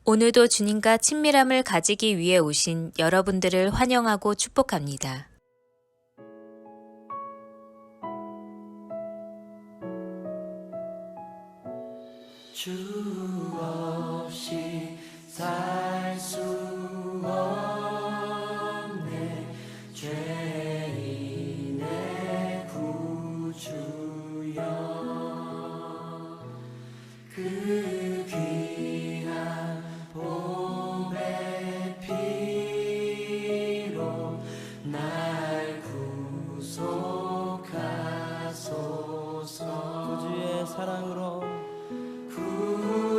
오늘도 주님과 친밀함을 가지기 위해 오신 여러분들을 환영하고 축복합니다. 주 없이 살 수 없네 죄인의 구주여 그 귀한 보배 피로 날 구속하소서 구주의 사랑으로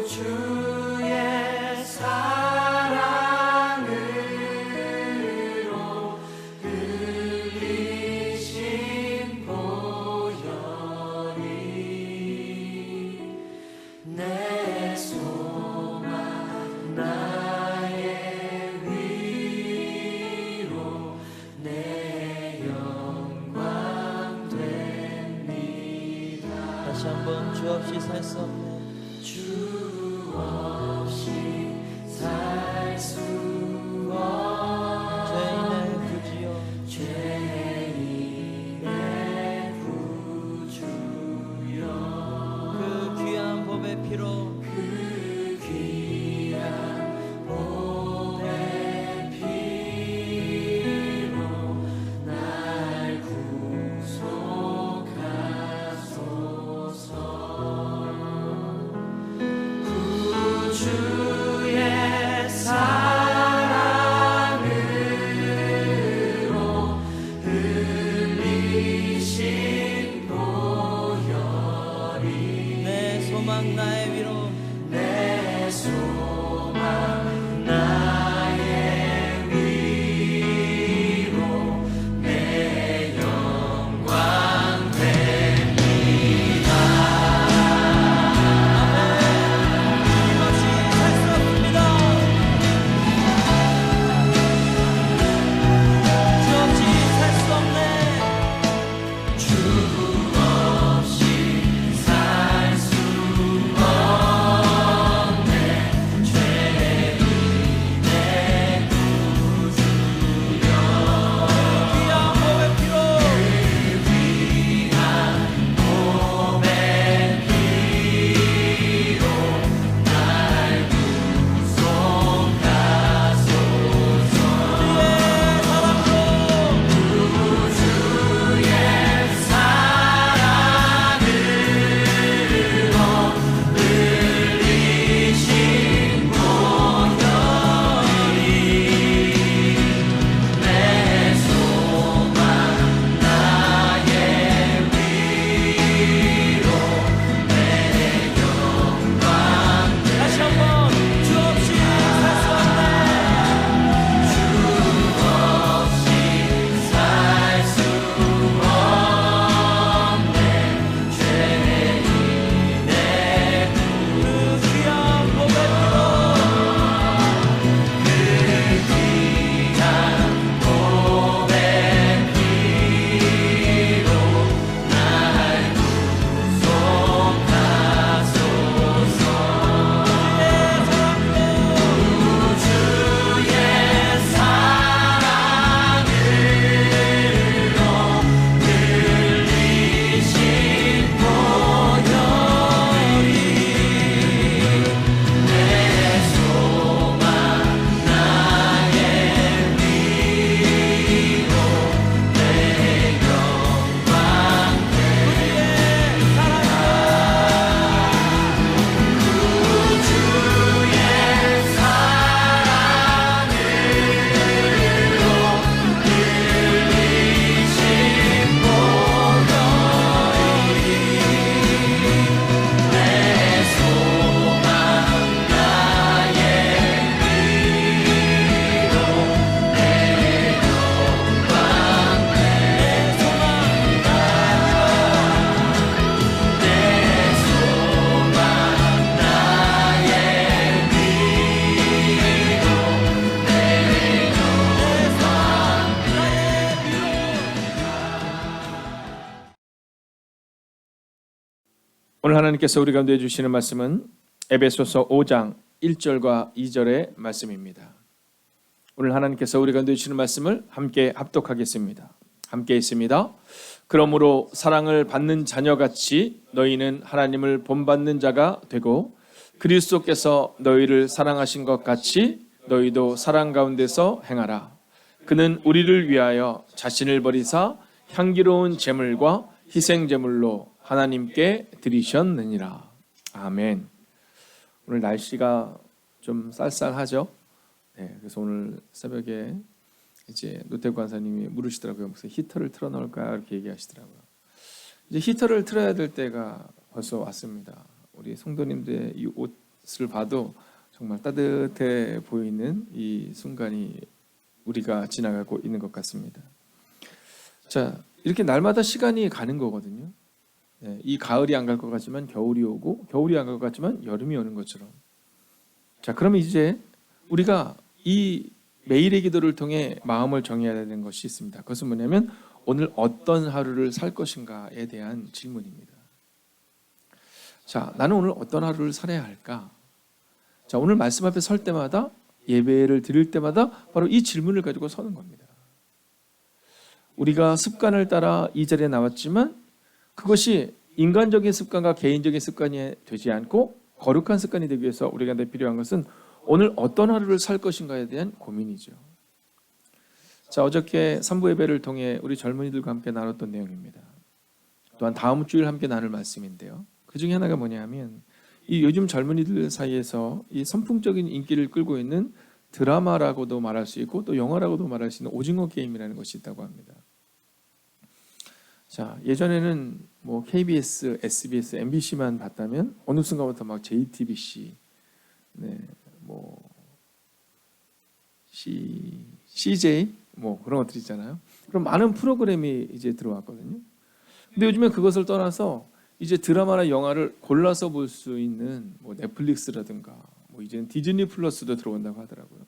구주의 사랑으로 흘리신 보혈이 내 소망 나의 위로 내 영광 됩니다. 다시 한번 주 없이 살 수 없네 주 없이 살 수 없네 죄인의 구주여 죄인의 구주여 그 귀한 보배 피로 그 귀한 보배 피로 날 구속하소서 주의 사랑으로 흘리신 보혈이 내 소망 나의 위로 내 소망 나의 위로 내 영광 됩니다. 오늘 하나님께서 우리 가운데 주시는 말씀은 에베소서 5장 1절과 2절의 말씀입니다. 오늘 하나님께서 우리 가운데 주시는 말씀을 함께 합독하겠습니다. 함께 있습니다. 그러므로 사랑을 받는 자녀같이 너희는 하나님을 본받는 자가 되고 그리스도께서 너희를 사랑하신 것 같이 너희도 사랑 가운데서 행하라. 그는 우리를 위하여 자신을 버리사 향기로운 제물과 희생 제물로 하나님께 드리셨느니라. 아멘. 오늘 날씨가 좀 쌀쌀하죠? 네, 그래서 오늘 새벽에 이제 노태구 관사님이 물으시더라고요. 무슨 히터를 틀어놓을까 이렇게 얘기하시더라고요. 이제 히터를 틀어야 될 때가 벌써 왔습니다. 우리 성도님들의 이 옷을 봐도 정말 따뜻해 보이는 이 순간이 우리가 지나가고 있는 것 같습니다. 자, 이렇게 날마다 시간이 가는 거거든요. 네, 이 가을이 안 갈 것 같지만 겨울이 오고 겨울이 안 갈 것 같지만 여름이 오는 것처럼. 자, 그러면 이제 우리가 이 매일의 기도를 통해 마음을 정해야 되는 것이 있습니다. 그것은 뭐냐면 오늘 어떤 하루를 살 것인가에 대한 질문입니다. 자, 나는 오늘 어떤 하루를 살아야 할까? 자, 오늘 말씀 앞에 설 때마다 예배를 드릴 때마다 바로 이 질문을 가지고 서는 겁니다. 우리가 습관을 따라 이 자리에 나왔지만 그것이 인간적인 습관과 개인적인 습관이 되지 않고 거룩한 습관이 되기 위해서 우리가 필요한 것은 오늘 어떤 하루를 살 것인가에 대한 고민이죠. 자, 어저께 3부 예배를 통해 우리 젊은이들과 함께 나눴던 내용입니다. 또한 다음 주일 함께 나눌 말씀인데요. 그 중에 하나가 뭐냐면 이 요즘 젊은이들 사이에서 이 선풍적인 인기를 끌고 있는 드라마라고도 말할 수 있고 또 영화라고도 말할 수 있는 오징어 게임이라는 것이 있다고 합니다. 자, 예전에는 뭐 KBS, SBS, MBC만 봤다면 어느 순간부터 막 JTBC, 네, 뭐 CJ 뭐 그런 것들 있잖아요. 그럼 많은 프로그램이 이제 들어왔거든요. 근데 요즘에 그것을 떠나서 이제 드라마나 영화를 골라서 볼 수 있는 뭐 넷플릭스라든가 뭐 이제는 디즈니 플러스도 들어온다고 하더라고요.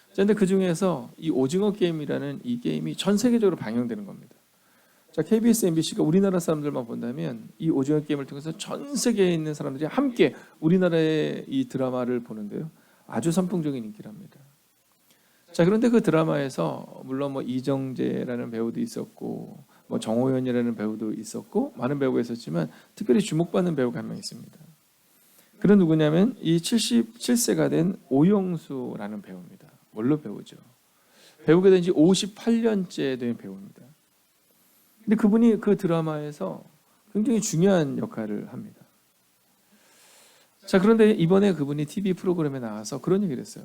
자, 근데 그 중에서 이 오징어 게임이라는 이 게임이 전 세계적으로 방영되는 겁니다. 자, KBS, MBC가 우리나라 사람들만 본다면 이 오징어 게임을 통해서 전 세계에 있는 사람들이 함께 우리나라의 이 드라마를 보는데요. 아주 선풍적인 인기랍니다. 자, 그런데 그 드라마에서 물론 뭐 이정재라는 배우도 있었고 뭐 정호연이라는 배우도 있었고 많은 배우가 있었지만 특별히 주목받는 배우가 한 명 있습니다. 그는 누구냐면 이 77세가 된 오영수라는 배우입니다. 원로 배우죠. 배우게 된 지 58년째 된 배우입니다. 근데 그분이 그 드라마에서 굉장히 중요한 역할을 합니다. 자, 그런데 이번에 그분이 TV 프로그램에 나와서 그런 얘기를 했어요.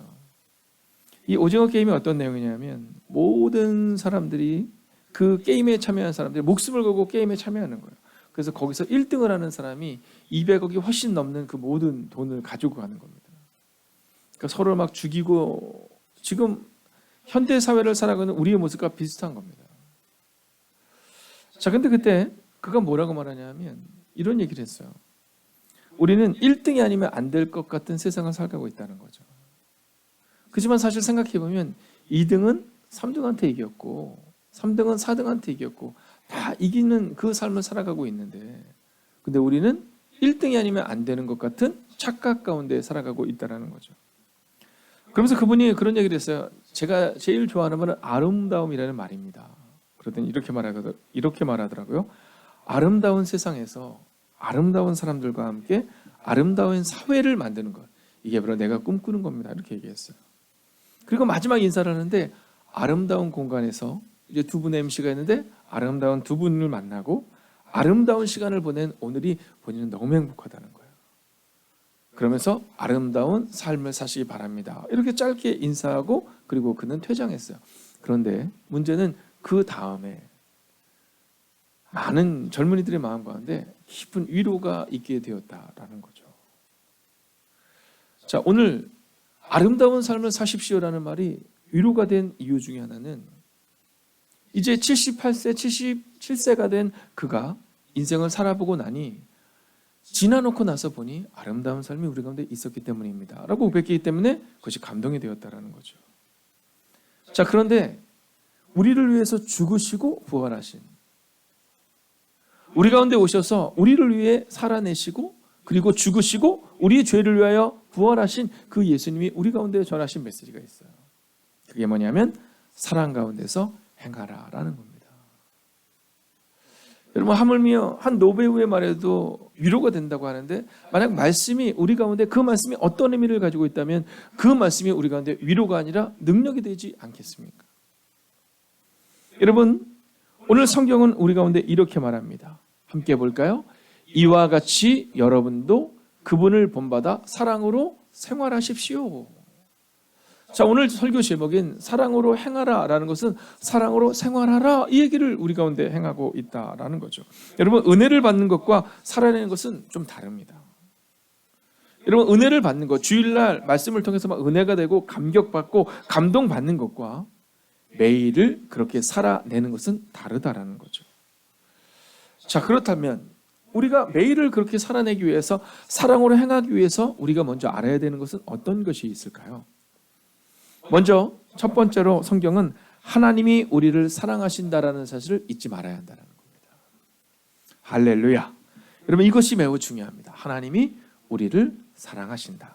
이 오징어 게임이 어떤 내용이냐면 모든 사람들이 그 게임에 참여한 사람들이 목숨을 걸고 게임에 참여하는 거예요. 그래서 거기서 1등을 하는 사람이 200억이 훨씬 넘는 그 모든 돈을 가지고 가는 겁니다. 그러니까 서로 막 죽이고 지금 현대 사회를 살아가는 우리의 모습과 비슷한 겁니다. 자, 근데 그때 그가 뭐라고 말하냐면 이런 얘기를 했어요. 우리는 1등이 아니면 안 될 것 같은 세상을 살아가고 있다는 거죠. 그렇지만 사실 생각해보면 2등은 3등한테 이겼고 3등은 4등한테 이겼고 다 이기는 그 삶을 살아가고 있는데 근데 우리는 1등이 아니면 안 되는 것 같은 착각 가운데 살아가고 있다는 거죠. 그러면서 그분이 그런 얘기를 했어요. 제가 제일 좋아하는 말은 아름다움이라는 말입니다. 그러더니 이렇게 말하더라고요. 아름다운 세상에서 아름다운 사람들과 함께 아름다운 사회를 만드는 것. 이게 바로 내가 꿈꾸는 겁니다. 이렇게 얘기했어요. 그리고 마지막 인사를 하는데 아름다운 공간에서 이제 두 분의 MC가 있는데 아름다운 두 분을 만나고 아름다운 시간을 보낸 오늘이 본인은 너무 행복하다는 거예요. 그러면서 아름다운 삶을 사시기 바랍니다. 이렇게 짧게 인사하고 그리고 그는 퇴장했어요. 그런데 문제는 그 다음에 많은 젊은이들의 마음 가운데 깊은 위로가 있게 되었다라는 거죠. 자, 오늘 아름다운 삶을 사십시오라는 말이 위로가 된 이유 중에 하나는 이제 78세, 77세가 된 그가 인생을 살아보고 나니 지나놓고 나서 보니 아름다운 삶이 우리 가운데 있었기 때문입니다. 라고 고백했기 때문에 그것이 감동이 되었다라는 거죠. 자, 그런데 우리를 위해서 죽으시고 부활하신 우리 가운데 오셔서 우리를 위해 살아내시고 그리고 죽으시고 우리의 죄를 위하여 부활하신 그 예수님이 우리 가운데 전하신 메시지가 있어요. 그게 뭐냐면 사랑 가운데서 행하라라는 겁니다. 여러분, 하물며 한 노배우의 말에도 위로가 된다고 하는데, 만약 말씀이 우리 가운데, 그 말씀이 어떤 의미를 가지고 있다면 그 말씀이 우리 가운데 위로가 아니라 능력이 되지 않겠습니까? 여러분, 오늘 성경은 우리 가운데 이렇게 말합니다. 함께 볼까요? 이와 같이 여러분도 그분을 본받아 사랑으로 생활하십시오. 자, 오늘 설교 제목인 사랑으로 행하라라는 것은 사랑으로 생활하라, 이 얘기를 우리 가운데 행하고 있다라는 거죠. 여러분, 은혜를 받는 것과 살아내는 것은 좀 다릅니다. 여러분, 은혜를 받는 것, 주일날 말씀을 통해서 막 은혜가 되고 감격받고 감동받는 것과 매일을 그렇게 살아내는 것은 다르다라는 거죠. 자, 그렇다면 우리가 매일을 그렇게 살아내기 위해서, 사랑으로 행하기 위해서 우리가 먼저 알아야 되는 것은 어떤 것이 있을까요? 먼저 첫 번째로 성경은 하나님이 우리를 사랑하신다라는 사실을 잊지 말아야 한다는 겁니다. 할렐루야. 여러분, 이것이 매우 중요합니다. 하나님이 우리를 사랑하신다.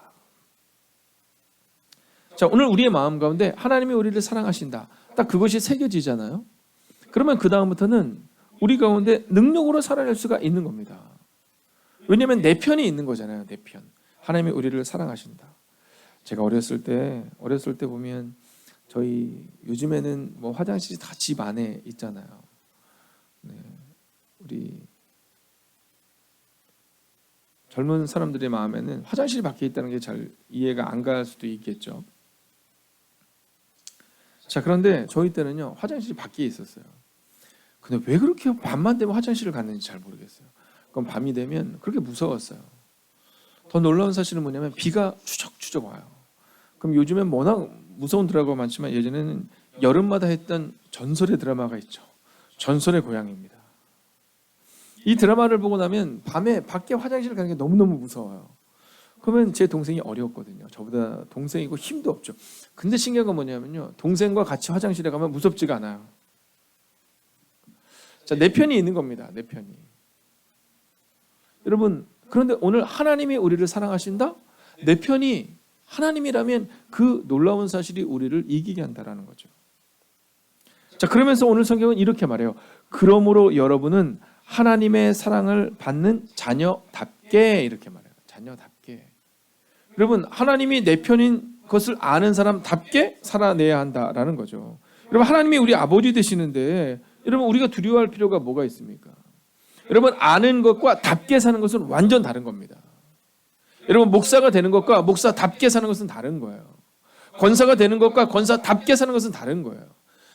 자, 오늘 우리의 마음 가운데 하나님이 우리를 사랑하신다, 딱 그것이 새겨지잖아요. 그러면 그 다음부터는 우리 가운데 능력으로 살아낼 수가 있는 겁니다. 왜냐하면 내 편이 있는 거잖아요. 내 편. 하나님이 우리를 사랑하신다. 제가 어렸을 때 보면 저희 요즘에는 뭐 화장실이 다 집 안에 있잖아요. 네, 우리 젊은 사람들의 마음에는 화장실이 밖에 있다는 게 잘 이해가 안 갈 수도 있겠죠. 자, 그런데 저희 때는요, 화장실이 밖에 있었어요. 근데 왜 그렇게 밤만 되면 화장실을 갔는지 잘 모르겠어요. 그럼 밤이 되면 그렇게 무서웠어요. 더 놀라운 사실은 뭐냐면 비가 추적추적 와요. 그럼 요즘엔 워낙 무서운 드라마가 많지만 예전에는 여름마다 했던 전설의 드라마가 있죠. 전설의 고향입니다. 이 드라마를 보고 나면 밤에 밖에 화장실 가는 게 너무너무 무서워요. 그러면 제 동생이 어려웠거든요. 저보다 동생이고 힘도 없죠. 근데 신기한 건 뭐냐면요, 동생과 같이 화장실에 가면 무섭지가 않아요. 자, 내 편이 있는 겁니다. 내 편이. 여러분, 그런데 오늘 하나님이 우리를 사랑하신다? 내 편이 하나님이라면 그 놀라운 사실이 우리를 이기게 한다라는 거죠. 자, 그러면서 오늘 성경은 이렇게 말해요. 그러므로 여러분은 하나님의 사랑을 받는 자녀답게, 이렇게 말해요. 자녀답게. 여러분, 하나님이 내 편인 것을 아는 사람답게 살아내야 한다라는 거죠. 여러분, 하나님이 우리 아버지 되시는데 여러분, 우리가 두려워할 필요가 뭐가 있습니까? 여러분, 아는 것과 답게 사는 것은 완전 다른 겁니다. 여러분, 목사가 되는 것과 목사답게 사는 것은 다른 거예요. 권사가 되는 것과 권사답게 사는 것은 다른 거예요.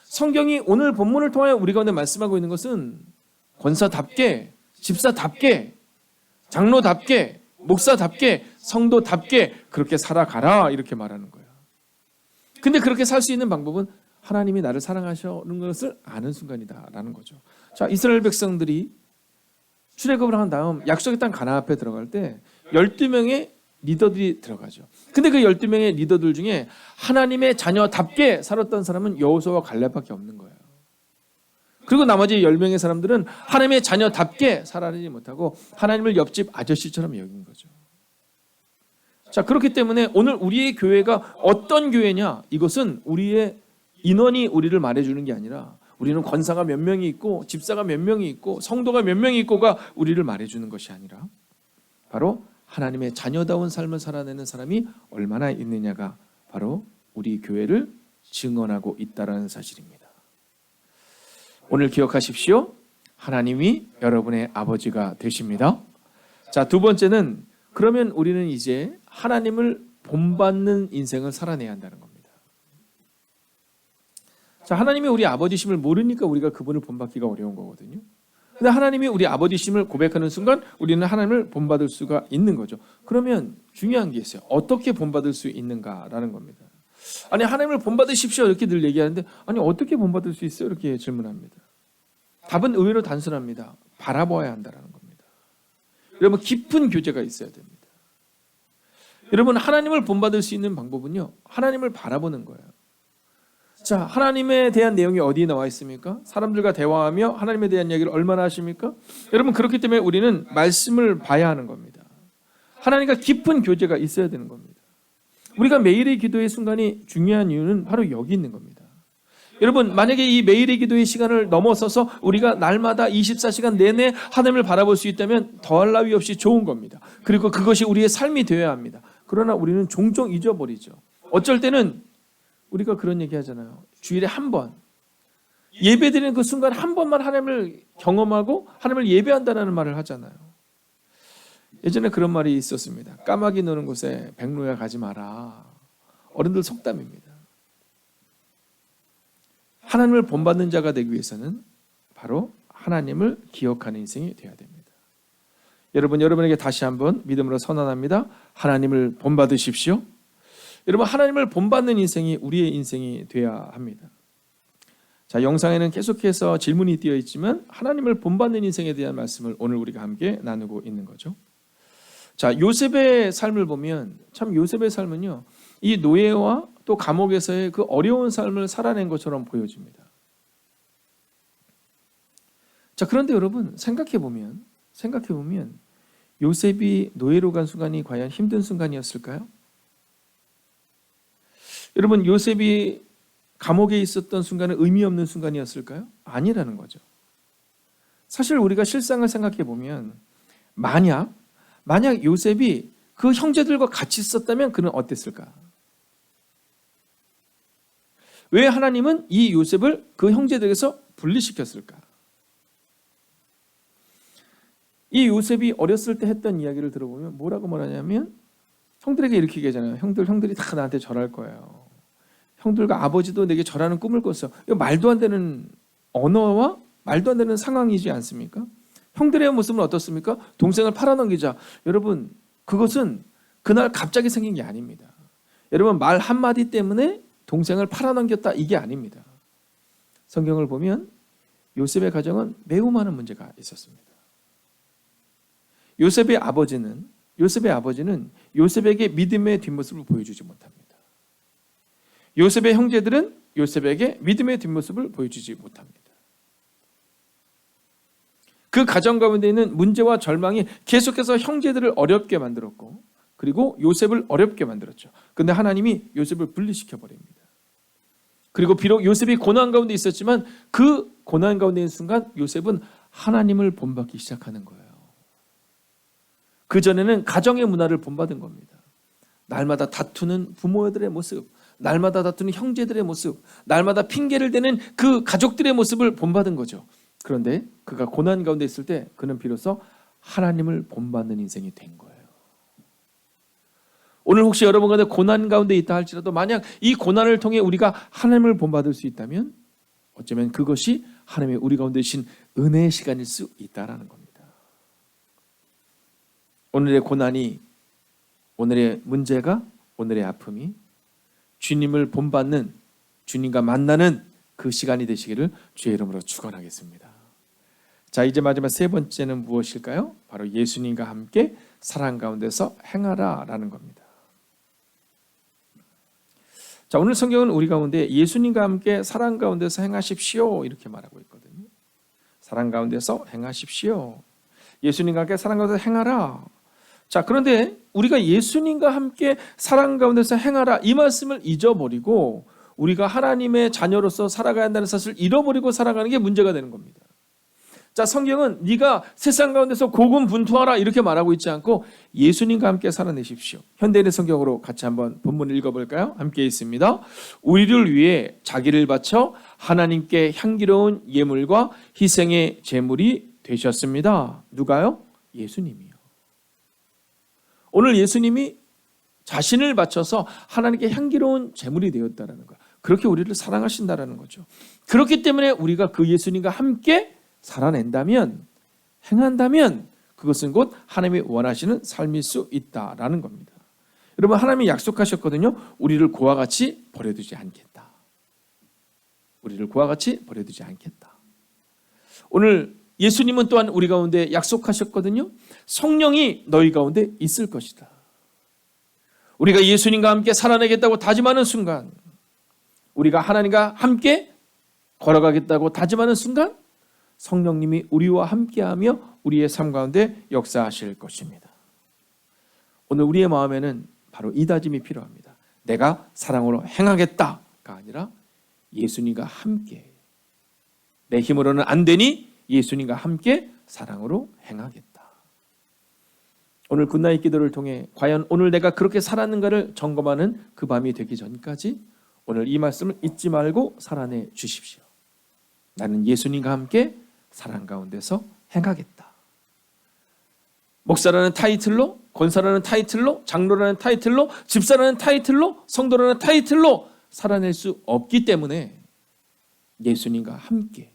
성경이 오늘 본문을 통하여 우리 가운데 말씀하고 있는 것은 권사답게, 집사답게, 장로답게, 목사답게, 성도답게 그렇게 살아가라, 이렇게 말하는 거예요. 근데 그렇게 살 수 있는 방법은 하나님이 나를 사랑하시는 것을 아는 순간이다라는 거죠. 자, 이스라엘 백성들이 출애굽을 한 다음 약속의 땅 가나안 앞에 들어갈 때 12명의 리더들이 들어가죠. 근데 그 12명의 리더들 중에 하나님의 자녀답게 살았던 사람은 여호수아와 갈렙밖에 없는 거예요. 그리고 나머지 10명의 사람들은 하나님의 자녀답게 살아내지 못하고 하나님을 옆집 아저씨처럼 여긴 거죠. 자, 그렇기 때문에 오늘 우리의 교회가 어떤 교회냐, 이것은 우리의 인원이 우리를 말해주는 게 아니라 우리는 권사가 몇 명이 있고 집사가 몇 명이 있고 성도가 몇 명이 있고가 우리를 말해주는 것이 아니라 바로 하나님의 자녀다운 삶을 살아내는 사람이 얼마나 있느냐가 바로 우리 교회를 증언하고 있다는 사실입니다. 오늘 기억하십시오. 하나님이 여러분의 아버지가 되십니다. 자, 두 번째는 그러면 우리는 이제 하나님을 본받는 인생을 살아내야 한다는 겁니다. 자, 하나님이 우리 아버지심을 모르니까 우리가 그분을 본받기가 어려운 거거든요. 근데 하나님이 우리 아버지심을 고백하는 순간 우리는 하나님을 본받을 수가 있는 거죠. 그러면 중요한 게 있어요. 어떻게 본받을 수 있는가라는 겁니다. 아니, 하나님을 본받으십시오 이렇게 늘 얘기하는데, 아니, 어떻게 본받을 수 있어요? 이렇게 질문합니다. 답은 의외로 단순합니다. 바라봐야 한다는 겁니다. 여러분, 깊은 교제가 있어야 됩니다. 여러분, 하나님을 본받을 수 있는 방법은요, 하나님을 바라보는 거예요. 자, 하나님에 대한 내용이 어디에 나와 있습니까? 사람들과 대화하며 하나님에 대한 이야기를 얼마나 하십니까? 여러분, 그렇기 때문에 우리는 말씀을 봐야 하는 겁니다. 하나님과 깊은 교제가 있어야 되는 겁니다. 우리가 매일의 기도의 순간이 중요한 이유는 바로 여기 있는 겁니다. 여러분, 만약에 이 매일의 기도의 시간을 넘어서서 우리가 날마다 24시간 내내 하나님을 바라볼 수 있다면 더할 나위 없이 좋은 겁니다. 그리고 그것이 우리의 삶이 되어야 합니다. 그러나 우리는 종종 잊어버리죠. 어쩔 때는 우리가 그런 얘기 하잖아요. 주일에 한 번, 예배드리는 그 순간 한 번만 하나님을 경험하고 하나님을 예배한다는 말을 하잖아요. 예전에 그런 말이 있었습니다. 까마귀 노는 곳에 백로야 가지 마라. 어른들 속담입니다. 하나님을 본받는 자가 되기 위해서는 바로 하나님을 기억하는 인생이 되어야 됩니다. 여러분에게 다시 한번 믿음으로 선언합니다. 하나님을 본받으십시오. 여러분, 하나님을 본받는 인생이 우리의 인생이 되어야 합니다. 자, 영상에는 계속해서 질문이 띄어 있지만 하나님을 본받는 인생에 대한 말씀을 오늘 우리가 함께 나누고 있는 거죠. 자, 요셉의 삶을 보면 참 요셉의 삶은요, 이 노예와 또 감옥에서의 그 어려운 삶을 살아낸 것처럼 보여집니다. 자, 그런데 여러분 생각해 보면 요셉이 노예로 간 순간이 과연 힘든 순간이었을까요? 여러분, 요셉이 감옥에 있었던 순간은 의미 없는 순간이었을까요? 아니라는 거죠. 사실 우리가 실상을 생각해 보면 만약 요셉이 그 형제들과 같이 있었다면 그는 어땠을까? 왜 하나님은 이 요셉을 그 형제들에게서 분리시켰을까? 이 요셉이 어렸을 때 했던 이야기를 들어보면 뭐라고 말하냐면 형들에게 이렇게 얘기하잖아요. 형들이 다 나한테 절할 거예요. 형들과 아버지도 내게 절하는 꿈을 꿨어. 이거 말도 안 되는 언어와 말도 안 되는 상황이지 않습니까? 형들의 모습은 어떻습니까? 동생을 팔아넘기자. 여러분, 그것은 그날 갑자기 생긴 게 아닙니다. 여러분, 말 한마디 때문에 동생을 팔아넘겼다, 이게 아닙니다. 성경을 보면 요셉의 가정은 매우 많은 문제가 있었습니다. 요셉의 아버지는 요셉에게 믿음의 뒷모습을 보여주지 못합니다. 요셉의 형제들은 요셉에게 믿음의 뒷모습을 보여주지 못합니다. 그 가정 가운데 있는 문제와 절망이 계속해서 형제들을 어렵게 만들었고, 그리고 요셉을 어렵게 만들었죠. 그런데 하나님이 요셉을 분리시켜 버립니다. 그리고 비록 요셉이 고난 가운데 있었지만 그 고난 가운데 있는 순간 요셉은 하나님을 본받기 시작하는 거예요. 그전에는 가정의 문화를 본받은 겁니다. 날마다 다투는 부모들의 모습, 날마다 다투는 형제들의 모습, 날마다 핑계를 대는 그 가족들의 모습을 본받은 거죠. 그런데 그가 고난 가운데 있을 때 그는 비로소 하나님을 본받는 인생이 된 거예요. 오늘 혹시 여러분 가운데 고난 가운데 있다 할지라도 만약 이 고난을 통해 우리가 하나님을 본받을 수 있다면 어쩌면 그것이 하나님의 우리 가운데 주신 은혜의 시간일 수 있다라는 겁니다. 오늘의 고난이, 오늘의 문제가, 오늘의 아픔이 주님을 본받는, 주님과 만나는 그 시간이 되시기를 주의 이름으로 축원하겠습니다. 자, 이제 마지막 세 번째는 무엇일까요? 바로 예수님과 함께 사랑 가운데서 행하라라는 겁니다. 자, 오늘 성경은 우리 가운데 예수님과 함께 사랑 가운데서 행하십시오 이렇게 말하고 있거든요. 사랑 가운데서 행하십시오. 예수님과 함께 사랑 가운데서 행하라. 자, 그런데 우리가 예수님과 함께 사랑 가운데서 행하라 이 말씀을 잊어버리고 우리가 하나님의 자녀로서 살아가야 한다는 사실을 잃어버리고 살아가는 게 문제가 되는 겁니다. 자, 성경은 네가 세상 가운데서 고군분투하라 이렇게 말하고 있지 않고 예수님과 함께 살아내십시오. 현대인의 성경으로 같이 한번 본문을 읽어볼까요? 함께 있습니다. 우리를 위해 자기를 바쳐 하나님께 향기로운 예물과 희생의 제물이 되셨습니다. 누가요? 예수님이요. 오늘 예수님이 자신을 바쳐서 하나님께 향기로운 제물이 되었다는 거예요. 그렇게 우리를 사랑하신다는 거죠. 그렇기 때문에 우리가 그 예수님과 함께 살아낸다면, 행한다면 그것은 곧 하나님이 원하시는 삶일 수 있다라는 겁니다. 여러분, 하나님이 약속하셨거든요. 우리를 그와 같이 버려두지 않겠다. 우리를 그와 같이 버려두지 않겠다. 오늘 예수님은 또한 우리 가운데 약속하셨거든요. 성령이 너희 가운데 있을 것이다. 우리가 예수님과 함께 살아내겠다고 다짐하는 순간, 우리가 하나님과 함께 걸어가겠다고 다짐하는 순간 성령님이 우리와 함께하며 우리의 삶 가운데 역사하실 것입니다. 오늘 우리의 마음에는 바로 이 다짐이 필요합니다. 내가 사랑으로 행하겠다가 아니라 예수님과 함께, 내 힘으로는 안 되니 예수님과 함께 사랑으로 행하겠다. 오늘 굿나잇 기도를 통해 과연 오늘 내가 그렇게 살았는가를 점검하는 그 밤이 되기 전까지 오늘 이 말씀을 잊지 말고 살아내 주십시오. 나는 예수님과 함께 사랑 가운데서 행하겠다. 목사라는 타이틀로, 권사라는 타이틀로, 장로라는 타이틀로, 집사라는 타이틀로, 성도라는 타이틀로 살아낼 수 없기 때문에 예수님과 함께,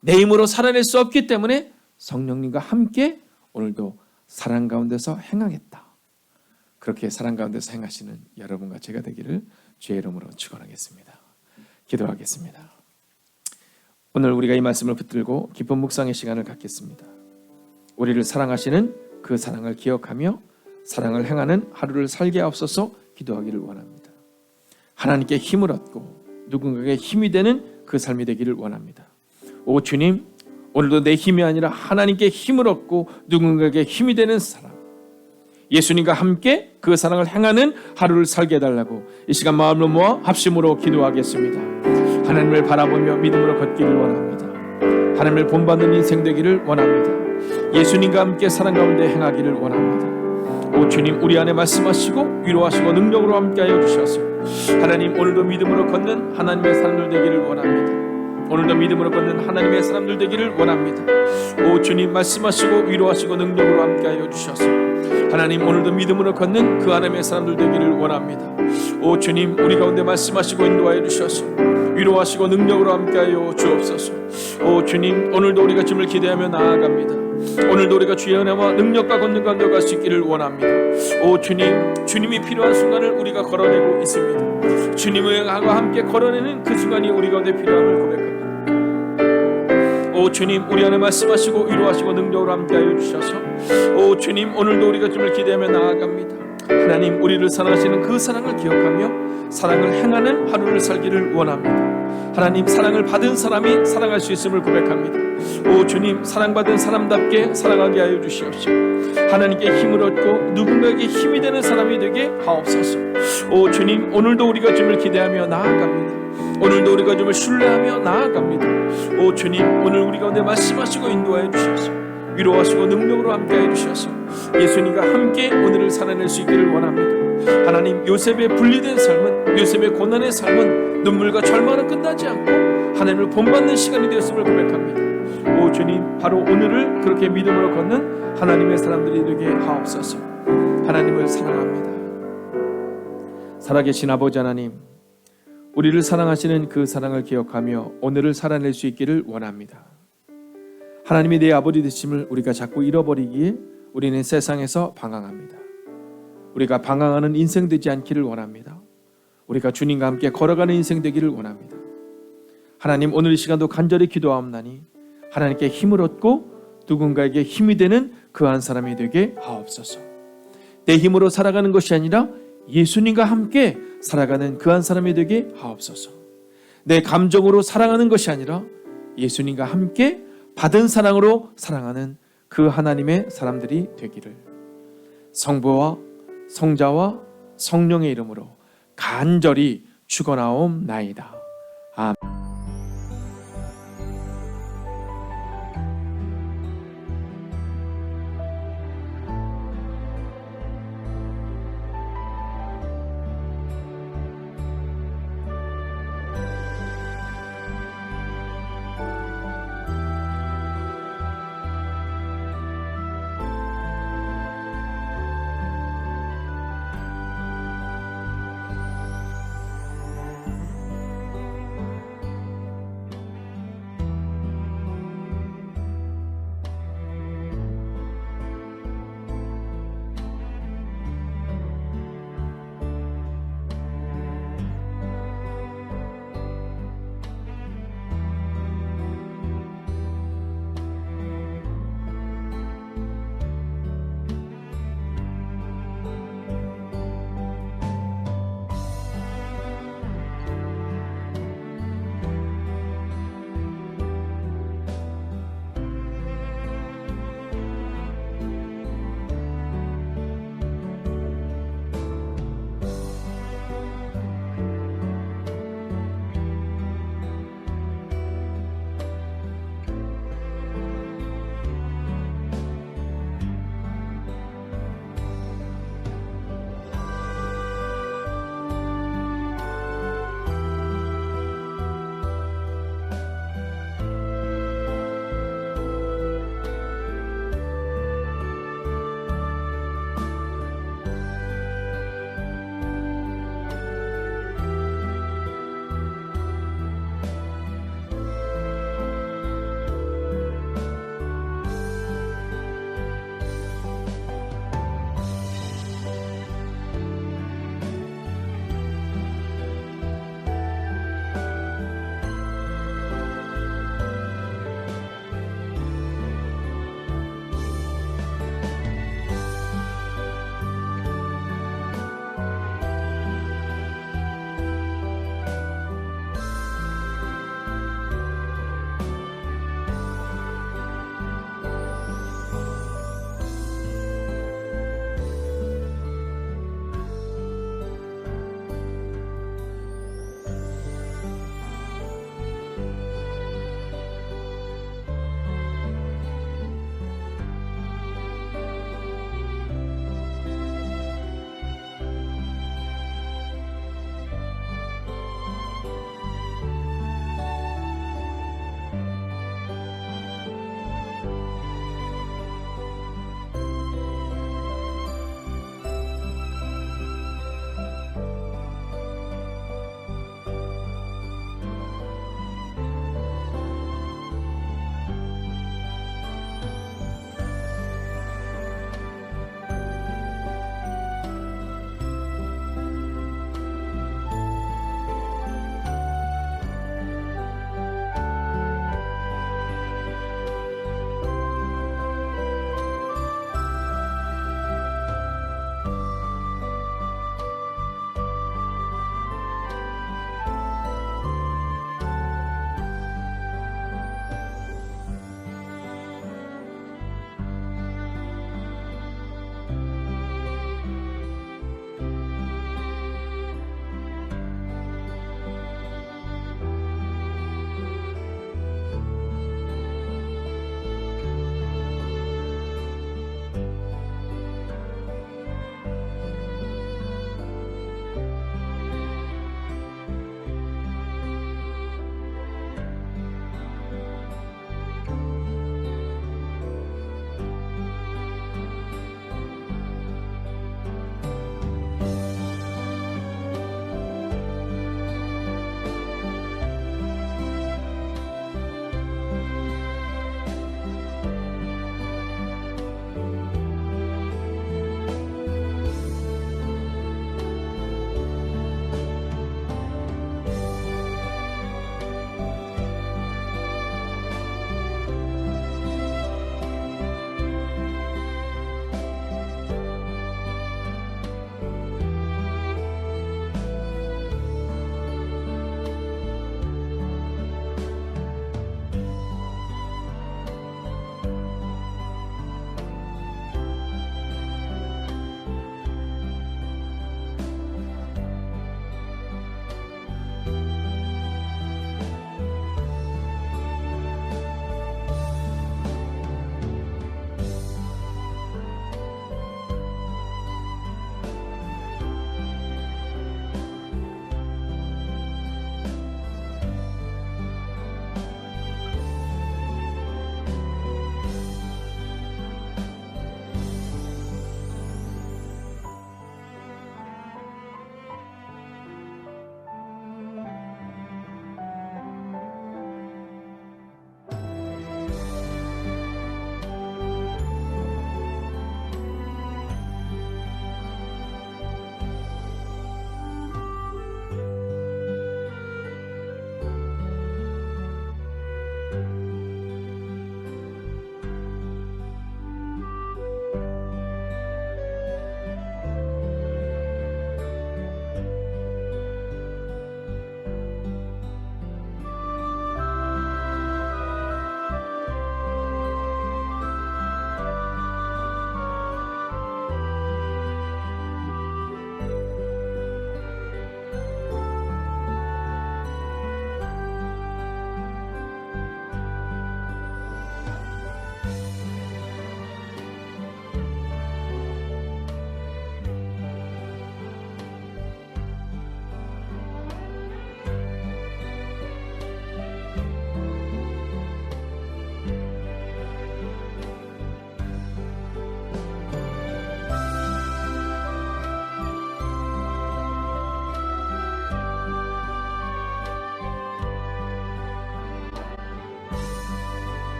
내 힘으로 살아낼 수 없기 때문에 성령님과 함께 오늘도 사랑 가운데서 행하겠다. 그렇게 사랑 가운데서 행하시는 여러분과 제가 되기를 주의 이름으로 축원하겠습니다. 기도하겠습니다. 오늘 우리가 이 말씀을 붙들고 깊은 묵상의 시간을 갖겠습니다. 우리를 사랑하시는 그 사랑을 기억하며 사랑을 행하는 하루를 살게 하옵소서 기도하기를 원합니다. 하나님께 힘을 얻고 누군가에게 힘이 되는 그 삶이 되기를 원합니다. 오 주님, 오늘도 내 힘이 아니라 하나님께 힘을 얻고 누군가에게 힘이 되는 사람, 예수님과 함께 그 사랑을 행하는 하루를 살게 해달라고 이 시간 마음을 모아 합심으로 기도하겠습니다. 하나님을 바라보며 믿음으로 걷기를 원합니다. 하나님을 본받는 인생 되기를 원합니다. 예수님과 함께 사랑 가운데 행하기를 원합니다. 오 주님, 우리 안에 말씀하시고 위로하시고 능력으로 함께하여 주셔서 하나님, 오늘도 믿음으로 걷는 하나님의 사람들 되기를 원합니다. 오늘도 믿음으로 걷는 하나님의 사람들 되기를 원합니다. 오 주님, 말씀하시고 위로하시고 능력으로 함께하여 주셔서 하나님, 오늘도 믿음으로 걷는 그 하나님의 사람들 되기를 원합니다. 오 주님, 우리 가운데 말씀하시고 인도하여 주셔서 위로하시고 능력으로 함께하여 주옵소서. 오 주님, 오늘도 우리가 주님을 기대하며 나아갑니다. 오늘도 우리가 주의 은혜와 능력과 권능 가운데 갈 수 있기를 원합니다. 오 주님, 주님이 필요한 순간을 우리가 걸어내고 있습니다. 주님과 함께 걸어내는 그 순간이 우리 가운데 필요함을 고백합니다. 오 주님, 우리 안에 말씀하시고 위로하시고 능력으로 함께하여 주셔서 오 주님, 오늘도 우리가 주님을 기대하며 나아갑니다. 하나님, 우리를 사랑하시는 그 사랑을 기억하며 사랑을 행하는 하루를 살기를 원합니다. 하나님, 사랑을 받은 사람이 사랑할 수 있음을 고백합니다. 오 주님, 사랑받은 사람답게 사랑하게 하여 주시옵시고 하나님께 힘을 얻고 누군가에게 힘이 되는 사람이 되게 하옵소서. 오 주님, 오늘도 우리가 주님을 기대하며 나아갑니다. 오늘도 우리가 주님을 신뢰하며 나아갑니다. 오 주님, 오늘 우리 가운데 말씀하시고 인도하여 주셔서 위로하시고 능력으로 함께해 주셔서 예수님과 함께 오늘을 살아낼 수 있기를 원합니다. 하나님, 요셉의 분리된 삶은, 요셉의 고난의 삶은 눈물과 절망으로 끝나지 않고 하나님을 본받는 시간이 되었음을 고백합니다. 오 주님, 바로 오늘을 그렇게 믿음으로 걷는 하나님의 사람들이 되게 하옵소서. 하나님을 사랑합니다. 살아계신 아버지 하나님, 우리를 사랑하시는 그 사랑을 기억하며 오늘을 살아낼 수 있기를 원합니다. 하나님이 내 아버지 되심을 우리가 자꾸 잃어버리기에 우리는 세상에서 방황합니다. 우리가 방황하는 인생 되지 않기를 원합니다. 우리가 주님과 함께 걸어가는 인생 되기를 원합니다. 하나님, 오늘 이 시간도 간절히 기도하옵나니 하나님께 힘을 얻고 누군가에게 힘이 되는 그 한 사람이 되게 하옵소서. 내 힘으로 살아가는 것이 아니라 예수님과 함께 살아가는 그 한 사람이 되게 하옵소서. 내 감정으로 사랑하는 것이 아니라 예수님과 함께 받은 사랑으로 사랑하는 그 하나님의 사람들이 되기를 성부와 성자와 성령의 이름으로 간절히 축원하옵나이다. 아멘.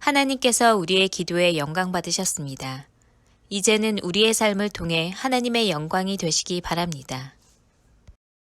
하나님께서 우리의 기도에 영광 받으셨습니다. 이제는 우리의 삶을 통해 하나님의 영광이 되시기 바랍니다.